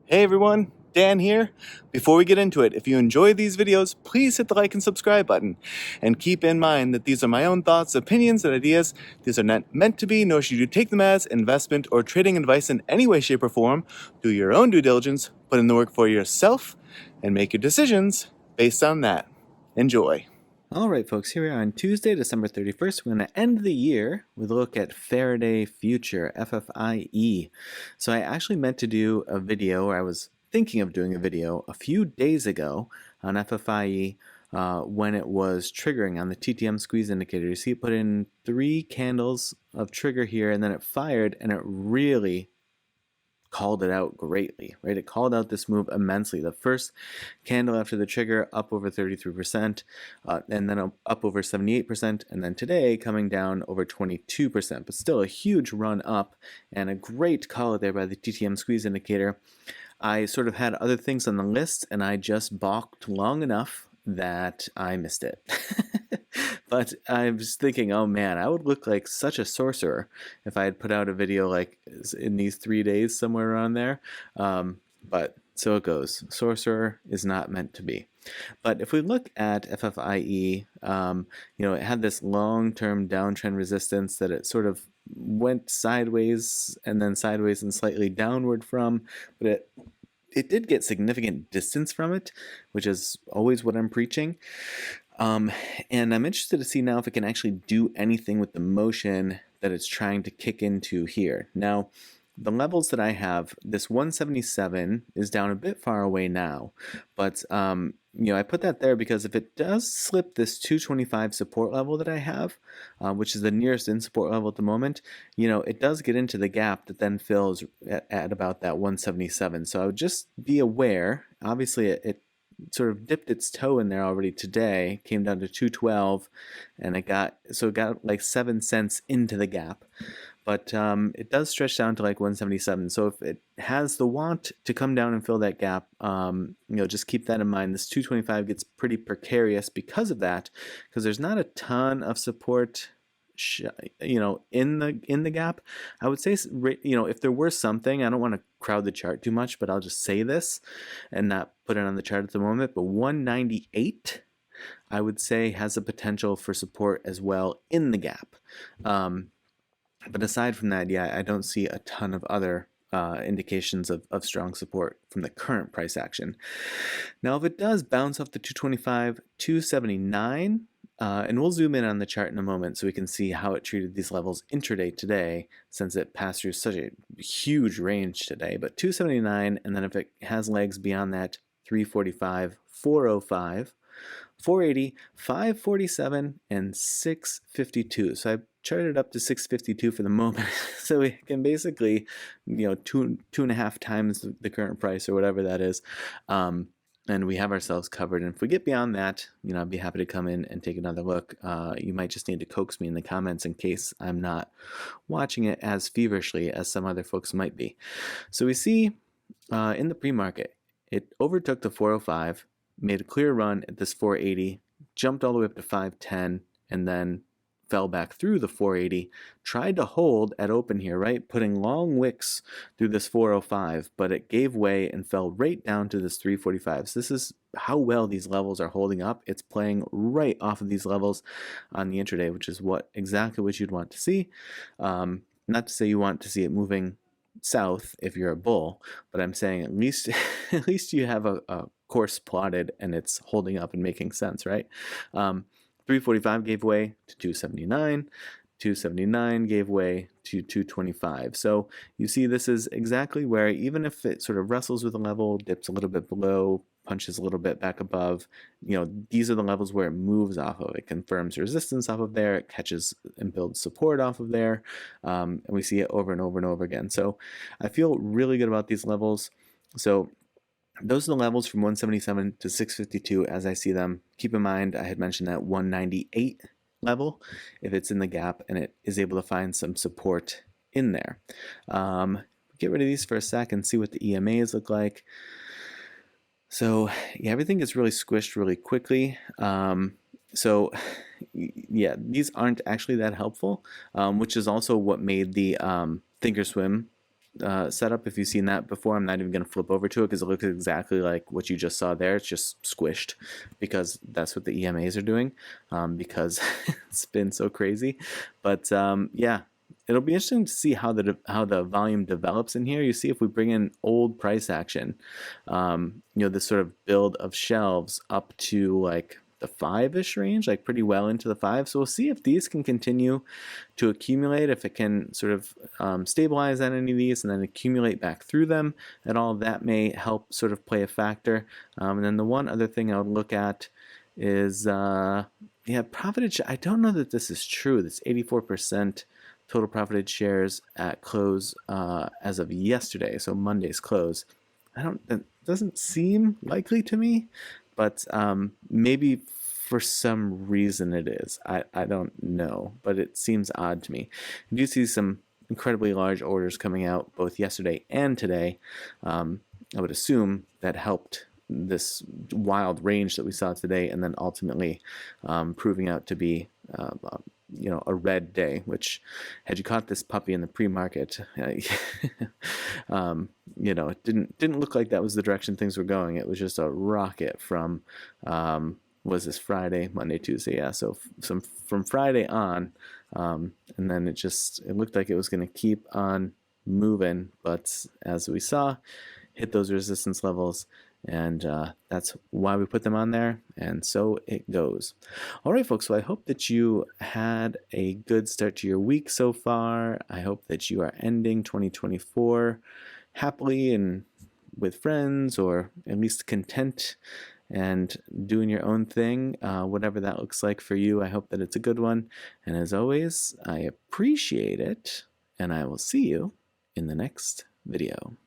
Hey everyone, Dan here. Before we get into it, if you enjoy these videos, please hit the like and subscribe button. And keep in mind that these are my own thoughts, opinions, and ideas. These are not meant to be, nor should you take them as investment or trading advice in any way, shape, or form. Do your own due diligence, put in the work for yourself, and make your decisions based on that. Enjoy. All right, folks, here we are on Tuesday, December 31st. We're going to end the year with a look at Faraday Future, FFIE. So I actually meant to do a video, or I was thinking of doing a video a few days ago on FFIE when it was triggering on the TTM squeeze indicator. You see it put in 3 candles of trigger here, and then it fired, and it really called it out greatly, right? It called out this move immensely. The first candle after the trigger up over 33%, and then up over 78%, and then today coming down over 22%, but still a huge run up and a great call there by the TTM squeeze indicator. I sort of had other things on the list, and I just balked long enough that I missed it. But I was thinking, oh man, I would look like such a sorcerer if I had put out a video like in these 3 days, somewhere around there. But so it goes. Sorcerer is not meant to be. But if we look at FFIE, it had this long-term downtrend resistance that it sort of went sideways and then sideways and slightly downward from, but it did get significant distance from it, which is always what I'm preaching. And I'm interested to see now if it can actually do anything with the motion that it's trying to kick into here. Now, the levels that I have, this 177 is down a bit far away now, but I put that there because if it does slip this 225 support level that I have, which is the nearest in support level at the moment, it does get into the gap that then fills at about that 177. So I would just be aware. Obviously, it sort of dipped its toe in there already today, came down to 212, and it got like 7 cents into the gap. But it does stretch down to like 177. So if it has the want to come down and fill that gap, just keep that in mind. This 225 gets pretty precarious because of that, because there's not a ton of support in the gap. I would say, if there were something, I don't want to crowd the chart too much, but I'll just say this and not put it on the chart at the moment, but 198 I would say has the potential for support as well in the gap. But aside from that, I don't see a ton of other indications of strong support from the current price action. Now, if it does bounce off the 225, 279, and we'll zoom in on the chart in a moment so we can see how it treated these levels intraday today, since it passed through such a huge range today. But 279, and then if it has legs beyond that, 345, 405, 480, 547, and 652. So I charted up to 652 for the moment. So we can basically, two and a half times the current price or whatever that is. And we have ourselves covered. And if we get beyond that, I'd be happy to come in and take another look. You might just need to coax me in the comments in case I'm not watching it as feverishly as some other folks might be. So we see in the pre-market, it overtook the 405, made a clear run at this 480, jumped all the way up to 510, and then fell back through the 480, tried to hold at open here, right? Putting long wicks through this 405, but it gave way and fell right down to this 345. So this is how well these levels are holding up. It's playing right off of these levels on the intraday, which is exactly what you'd want to see. Not to say you want to see it moving south if you're a bull, but I'm saying at least you have a course plotted and it's holding up and making sense, right? 345 gave way to 279, 279 gave way to 225. So you see this is exactly where, even if it sort of wrestles with a level, dips a little bit below, punches a little bit back above, these are the levels where it moves off of. It confirms resistance off of there, it catches and builds support off of there, and we see it over and over and over again. So I feel really good about these levels. So those are the levels from 177 to 652 as I see them. Keep in mind, I had mentioned that 198 level, if it's in the gap and it is able to find some support in there. Get rid of these for a sec and see what the EMAs look like. So everything gets really squished really quickly. So these aren't actually that helpful, which is also what made the Thinkorswim setup. If you've seen that before, I'm not even going to flip over to it because it looks exactly like what you just saw there. It's just squished because that's what the EMAs are doing, because it's been so crazy. But yeah, it'll be interesting to see how the volume develops in here. You see, if we bring in old price action, this sort of build of shelves up to like the 5-ish range, like pretty well into the 5. So we'll see if these can continue to accumulate, if it can sort of stabilize on any of these and then accumulate back through them, and all of that may help sort of play a factor. And then the one other thing I would look at is, profited. I don't know that this is true. This 84% total profited shares at close as of yesterday, so Monday's close. It doesn't seem likely to me, but maybe for some reason it is. I don't know, but it seems odd to me. You do see some incredibly large orders coming out both yesterday and today. I would assume that helped this wild range that we saw today, and then ultimately proving out to be a red day, which, had you caught this puppy in the pre-market, it didn't look like that was the direction things were going. It was just a rocket from was this Friday, Monday, Tuesday, yeah. So from Friday on, and then it looked like it was going to keep on moving, but as we saw, hit those resistance levels, and that's why we put them on there, and so it goes. All right, folks, so I hope that you had a good start to your week so far. I hope that you are ending 2024 happily and with friends, or at least content and doing your own thing, whatever that looks like for you. I hope that it's a good one, and as always, I appreciate it, and I will see you in the next video.